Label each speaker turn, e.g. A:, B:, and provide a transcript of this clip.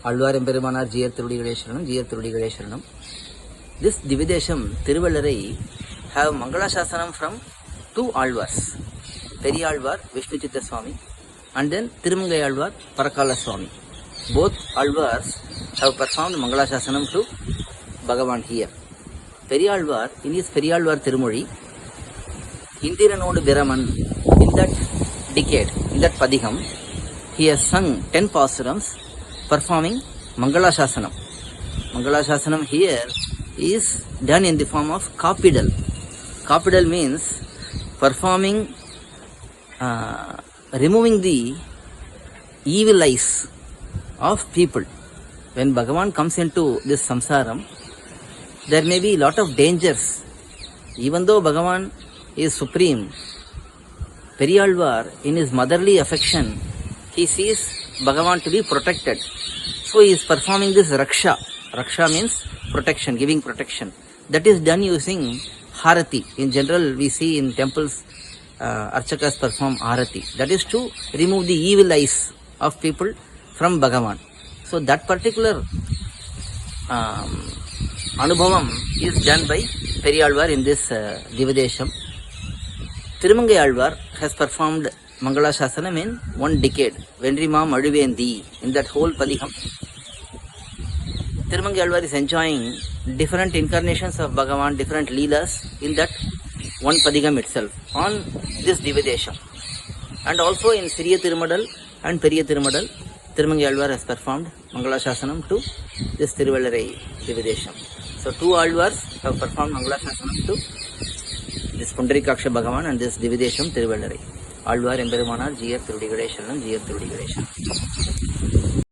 A: Alvar Emberemanar Jiyar Thirudigalai Sharanam, Jiyar Thirudigalai Sharanam. This Dividesham Thiruvallarai have Mangala Shasanam from two Alvars, Periyalvar Vishnu Chitta Swami and then Thirumangai Alvar Parakala Swami. Both Alvars have performed Mangala Shasanam to Bhagavan here. Periyalvar, in his Periyalvar Tirumozhi, Indiranodu Viraman, in that decade, in that Padiham, he has sung 10 pasurams performing Mangala Shasanam. Mangala Shasanam here is done in the form of Kapidal. Kapidal means performing, removing the evil eyes of people. When Bhagavan comes into this samsaram, there may be a lot of dangers. Even though Bhagavan is supreme, Periyalvar, in his motherly affection, he sees Bhagavan to be protected. So he is performing this Raksha. Raksha means protection, giving protection. That is done using Harati. In general, we see in temples, Archakas perform Harati. That is to remove the evil eyes of people from Bhagavan. So that particular Anubhavam is done by Periyalvar in this Dividesham. Thirumangai Alvar has performed Mangala Shasanam in one decade. Vendrima Maduvendi, in that whole Padiham. Thirumangai Alvar is enjoying different incarnations of Bhagavan, different Leelas in that one Padiham itself on this Dividesham. And also in Siriya Thirumadal and Periya Thirumadal, Thirumangai Alvar has performed Mangala Shasanam to this Thiruvallarai Dividesham. So two Alvars have performed Mangala Shasanam to this Pundarikaksha Bhagavan and this Dividesham Thiruvallarai. Alvar Emberemanar Jiyar Thirudigalai Sharanam, Jiyar Thirudigalai Sharanam.